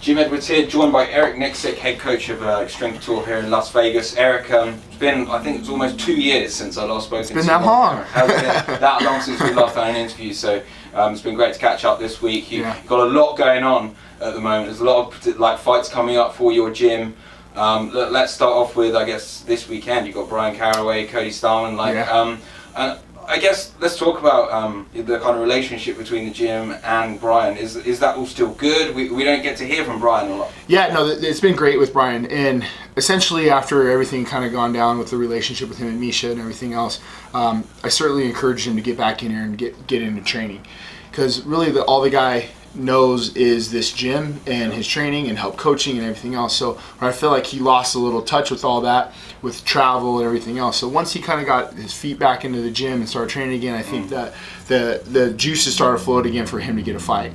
Jim Edwards here, joined by Eric Nicksick, head coach of Xtreme Couture here in Las Vegas. Eric, it's been, I think it's almost 2 years since I last spoke to you. It's been that long. It has been that long since we last done an interview, so it's been great to catch up this week. You've got a lot going on at the moment. There's a lot of fights coming up for your gym. Let's start off with, I guess, this weekend. You've got Bryan Caraway, Cody Stamann. And I guess let's talk about the kind of relationship between the gym and Bryan. Is that all still good? We don't get to hear from Bryan a lot. Yeah, no, it's been great with Bryan. And essentially after everything kind of gone down with the relationship with him and Miesha and everything else, I certainly encouraged him to get back in here and get into training. Because really all the guy knows is this gym and his training and help coaching and everything else. So I feel like he lost a little touch with all that, with travel and everything else. So once he kind of got his feet back into the gym and started training again, I think that the juices started flowing again for him to get a fight.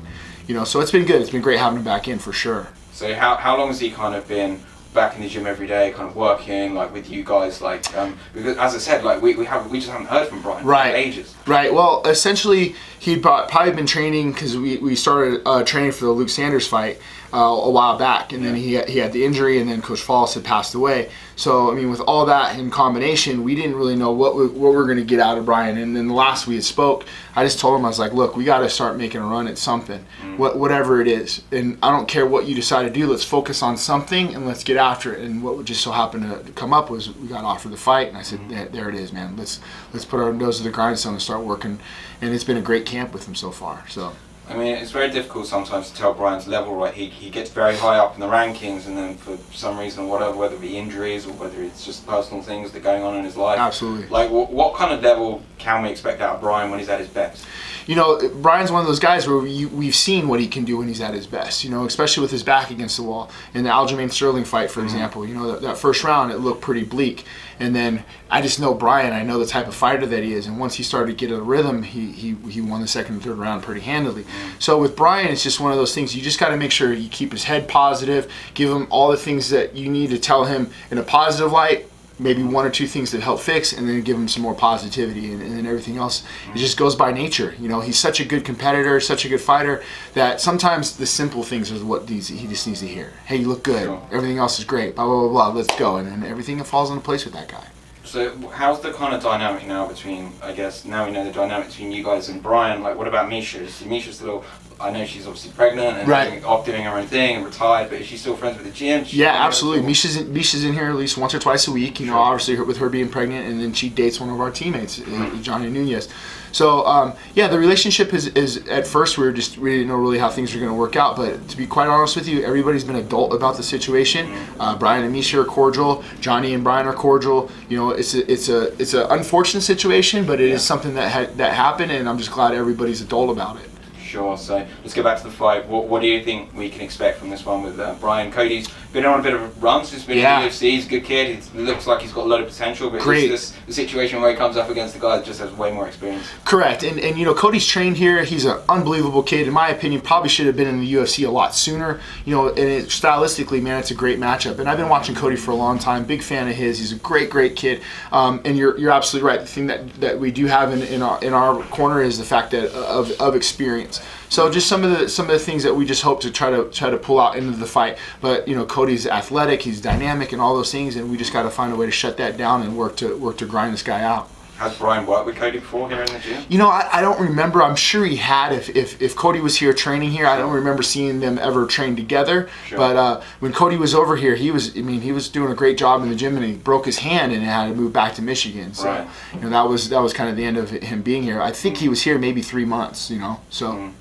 You know, so it's been good. It's been great having him back in for sure. So how long has he kind of been back in the gym every day, kind of working like with you guys, like because as I said, like we just haven't heard from Bryan for ages. Right. Well, essentially he'd probably been training because we started training for the Luke Sanders fight a while back, and then he had the injury, and then Coach Falls had passed away. So I mean, with all that in combination, we didn't really know what we were going to get out of Bryan. And then the last we had spoke, I just told him, I was like, look, we got to start making a run at something, whatever it is. And I don't care what you decide to do. Let's focus on something and let's get after it. And what just so happened to come up was we got offered the fight, and I said, there it is, man. Let's put our nose to the grindstone and start working. And it's been a great camp with him so far. So. I mean, it's very difficult sometimes to tell Bryan's level, right? He gets very high up in the rankings, and then for some reason or whatever, whether it be injuries or whether it's just personal things that are going on in his life. Absolutely. Like, what kind of level can we expect out of Bryan when he's at his best? You know, Bryan's one of those guys where we've seen what he can do when he's at his best, you know, especially with his back against the wall. In the Aljamain Sterling fight, for example, you know, that first round, it looked pretty bleak. And then I just know Bryan, I know the type of fighter that he is, and once he started to get a rhythm, he won the second and third round pretty handily. So with Bryan, it's just one of those things, you just got to make sure you keep his head positive, give him all the things that you need to tell him in a positive light, maybe one or two things that help fix, and then give him some more positivity, and then everything else, it just goes by nature. You know, he's such a good competitor, such a good fighter, that sometimes the simple things are what he just needs to hear. Hey, you look good, everything else is great, blah, blah, blah, blah, let's go, and then everything falls into place with that guy. So how's the kind of dynamic now between, I guess, now we know the dynamic between you guys and Bryan, like what about Miesha? Is Miesha still, I know she's obviously pregnant and off doing her own thing and retired, but is she still friends with the gym? Yeah, absolutely. Miesha's in here at least once or twice a week, you know, obviously with her being pregnant, and then she dates one of our teammates, Johnny Nunez. So, yeah, the relationship is at first we didn't know really how things were going to work out, but to be quite honest with you, everybody's been adult about the situation. Bryan and Miesha are cordial, Johnny and Bryan are cordial. You know, it's a unfortunate situation, but it is something that happened, and I'm just glad everybody's adult about it. Sure, so let's go back to the fight. What do you think we can expect from this one with Bryan? Cody's been on a bit of a run since he's been in the UFC. He's a good kid. He looks like he's got a lot of potential, but it's this the situation where he comes up against the guy that just has way more experience. Correct, and you know, Cody's trained here. He's an unbelievable kid. In my opinion, probably should have been in the UFC a lot sooner. You know, and stylistically, man, it's a great matchup. And I've been watching Cody for a long time. Big fan of his. He's a great kid. And you're absolutely right. The thing that we do have in our corner is the fact that of experience. So just some of the things that we just hope to try to pull out into the fight. But you know, Cody's athletic, he's dynamic, and all those things, and we just got to find a way to shut that down and work to grind this guy out. Has Bryan worked with Cody before here in the gym? You know, I don't remember. I'm sure he had. If Cody was here training here, I don't remember seeing them ever train together. But when Cody was over here, he was doing a great job in the gym, and he broke his hand and had to move back to Michigan. So you know, that was kind of the end of him being here. I think he was here maybe 3 months. You know, so.